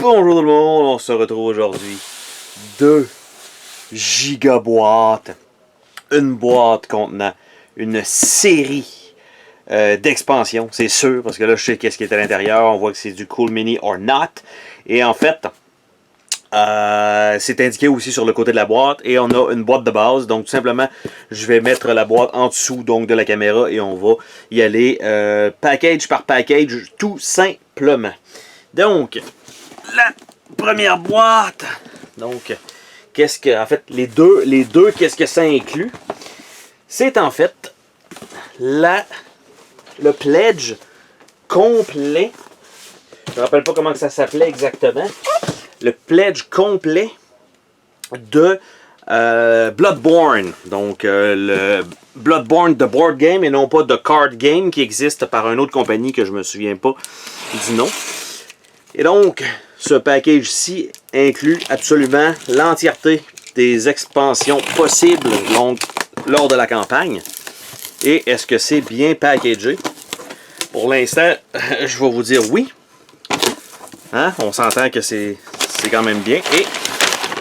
Bonjour tout le monde, on se retrouve aujourd'hui. 2 gigaboîtes. Une boîte contenant une série d'expansions, c'est sûr, parce que là je sais qu'est-ce qui est à l'intérieur. On voit que c'est du Cool Mini or Not. Et en fait, c'est indiqué aussi sur le côté de la boîte. Et on a une boîte de base. Donc tout simplement, je vais mettre la boîte en dessous donc, de la caméra et on va y aller package par package tout simplement. Donc, la première boîte. Donc, qu'est-ce que, en fait, les deux, qu'est-ce que ça inclut? C'est en fait le pledge complet. Je ne me rappelle pas comment ça s'appelait exactement. Le pledge complet de Bloodborne. Donc, le Bloodborne de board game et non pas de card game qui existe par une autre compagnie que je me souviens pas du nom. Et donc, ce package-ci inclut absolument l'entièreté des expansions possibles donc, lors de la campagne. Et est-ce que c'est bien packagé? Pour l'instant, je vais vous dire oui. Hein? On s'entend que c'est quand même bien. Et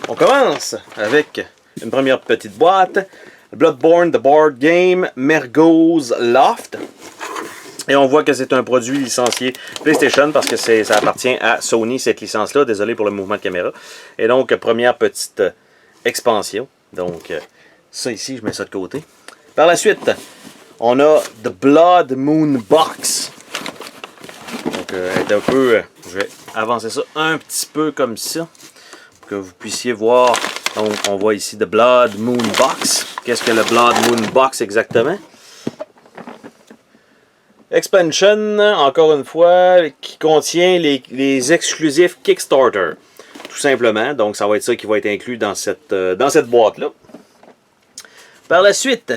on commence avec une première petite boîte. Bloodborne, The Board Game, Mergo's Loft. Et on voit que c'est un produit licencié PlayStation parce que ça appartient à Sony, cette licence-là. Désolé pour le mouvement de caméra. Et donc, première petite expansion. Donc, ça ici, je mets ça de côté. Par la suite, on a The Blood Moon Box. Donc, un peu, je vais avancer ça un petit peu comme ça. Pour que vous puissiez voir. Donc, on voit ici The Blood Moon Box. Qu'est-ce que le Blood Moon Box exactement? Expansion, encore une fois, qui contient les exclusifs Kickstarter. Tout simplement. Donc, ça va être ça qui va être inclus dans cette boîte-là. Par la suite,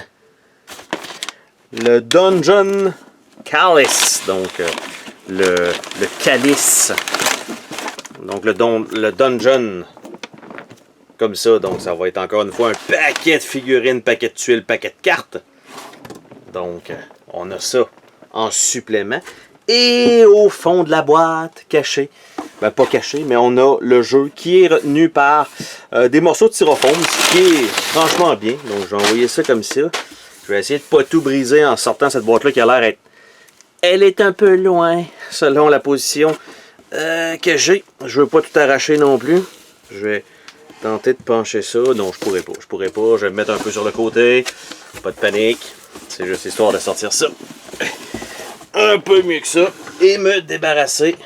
le Dungeon Calice. Donc, le calice. Donc, le Dungeon. Comme ça. Donc, ça va être encore une fois un paquet de figurines, paquet de tuiles, paquet de cartes. Donc, on a ça en supplément. Et au fond de la boîte, caché, ben pas caché, mais on a le jeu qui est retenu par des morceaux de styrofoam, ce qui est franchement bien. Donc je vais envoyer ça comme ça. Je vais essayer de pas tout briser en sortant cette boîte-là qui a l'air être... Elle est un peu loin, selon la position que j'ai. Je veux pas tout arracher non plus. Je vais tenter de pencher ça. Non, je pourrais pas. Je pourrais pas. Je vais me mettre un peu sur le côté. Pas de panique. C'est juste histoire de sortir ça un peu mieux que ça et me débarrasser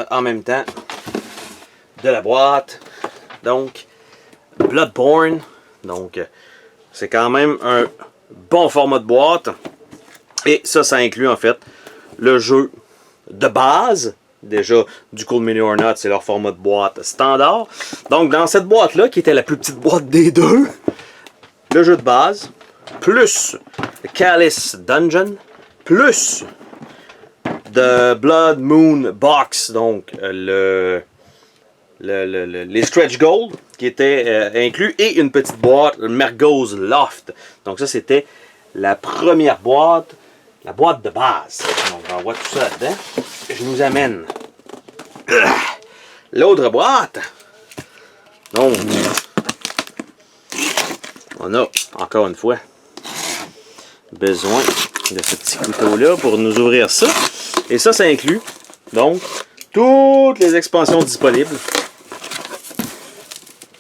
en même temps de la boîte. Donc, Bloodborne. Donc, c'est quand même un bon format de boîte. Et ça inclut en fait le jeu de base. Déjà, du Cool Mini or Not, c'est leur format de boîte standard. Donc, dans cette boîte-là, qui était la plus petite boîte des deux, le jeu de base, plus le Calice Dungeon, plus de Blood Moon Box, donc les Stretch Gold qui étaient inclus, et une petite boîte, le Mergo's Loft. Donc ça, c'était la première boîte, la boîte de base. Donc on voit tout ça là-dedans. Je nous amène l'autre boîte. Donc, on a, encore une fois, besoin de ce petit couteau-là pour nous ouvrir ça. Et ça inclut, donc, toutes les expansions disponibles.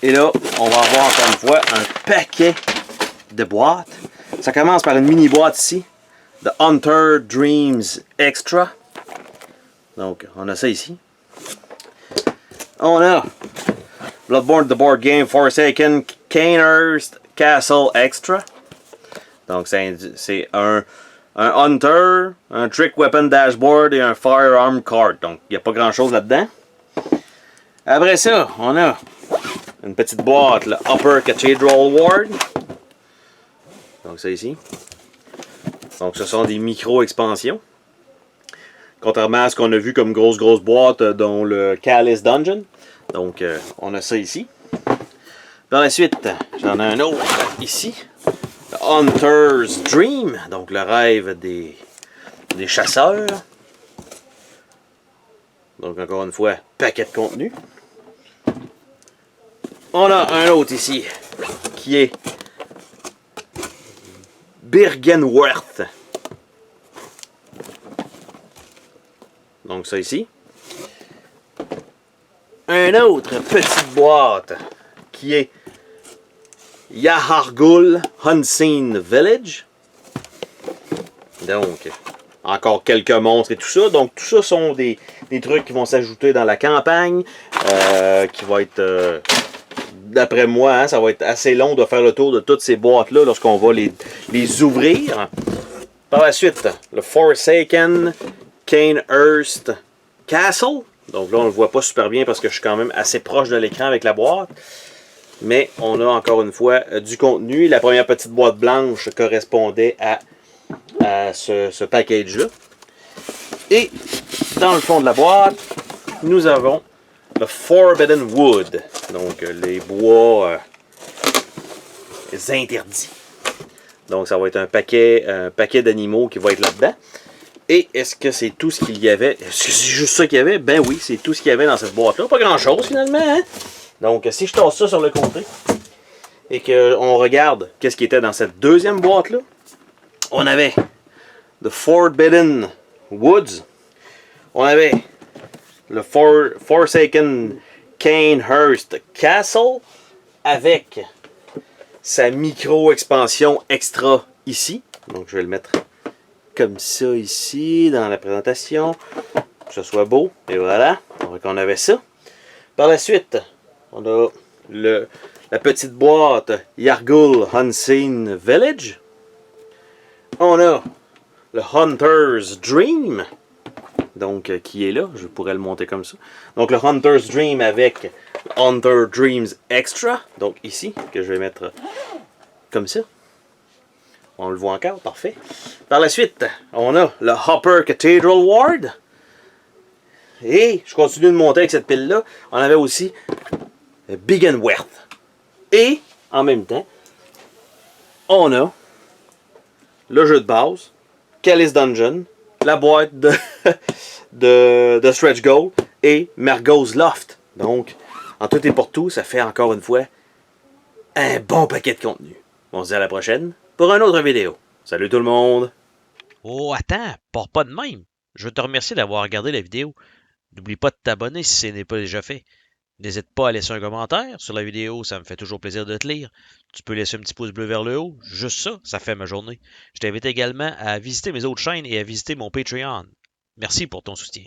Et là, on va avoir encore une fois un paquet de boîtes. Ça commence par une mini-boîte ici, The Hunter Dreams Extra. Donc, on a ça ici. On a Bloodborne The Board Game Forsaken Cainhurst Castle Extra. Donc, c'est un Hunter, un Trick Weapon Dashboard et un Firearm Card. Donc, il n'y a pas grand-chose là-dedans. Après ça, on a une petite boîte, le Upper Cathedral Ward. Donc, ça ici. Donc, ce sont des micro-expansions. Contrairement à ce qu'on a vu comme grosse boîte, dont le Calice Dungeon. Donc, on a ça ici. Par la suite, j'en ai un autre ici. The Hunter's Dream, donc le rêve des chasseurs. Donc encore une fois, paquet de contenu. On a un autre ici, qui est Byrgenwerth. Donc ça ici. Un autre petite boîte, qui est Yahargul Unseen Village. Donc, encore quelques monstres et tout ça. Donc, tout ça sont des trucs qui vont s'ajouter dans la campagne. Qui va être, d'après moi, hein, ça va être assez long de faire le tour de toutes ces boîtes-là lorsqu'on va les ouvrir. Par la suite, le Forsaken Canehurst Castle. Donc là, on ne le voit pas super bien parce que je suis quand même assez proche de l'écran avec la boîte. Mais on a encore une fois du contenu. La première petite boîte blanche correspondait à ce package-là. Et dans le fond de la boîte, nous avons le Forbidden Wood. Donc les bois interdits. Donc ça va être un paquet d'animaux qui va être là-dedans. Et est-ce que c'est tout ce qu'il y avait? Est-ce que c'est juste ça qu'il y avait? Ben oui, c'est tout ce qu'il y avait dans cette boîte-là. Pas grand-chose finalement, hein? Donc si je tasse ça sur le côté et qu'on regarde qu'est-ce qui était dans cette deuxième boîte-là, on avait The Forbidden Woods. On avait le Forsaken Canehurst Castle avec sa micro-expansion extra ici. Donc je vais le mettre comme ça ici dans la présentation. Que ce soit beau. Et voilà. Donc on avait ça. Par la suite, on a la petite boîte Yahargul Unseen Village. On a le Hunter's Dream. Donc, qui est là. Je pourrais le monter comme ça. Donc, le Hunter's Dream avec Hunter Dreams Extra. Donc, ici, que je vais mettre comme ça. On le voit encore. Parfait. Par la suite, on a le Hopper Cathedral Ward. Et, je continue de monter avec cette pile-là. On avait aussi Byrgenwerth. Et, en même temps, on a le jeu de base, Calis Dungeon, la boîte de Stretch Goal et Mergo's Loft. Donc, en tout et pour tout, ça fait encore une fois un bon paquet de contenu. On se dit à la prochaine pour une autre vidéo. Salut tout le monde! Oh, attends, pars pas de même. Je veux te remercier d'avoir regardé la vidéo. N'oublie pas de t'abonner si ce n'est pas déjà fait. N'hésite pas à laisser un commentaire sur la vidéo, ça me fait toujours plaisir de te lire. Tu peux laisser un petit pouce bleu vers le haut, juste ça, ça fait ma journée. Je t'invite également à visiter mes autres chaînes et à visiter mon Patreon. Merci pour ton soutien.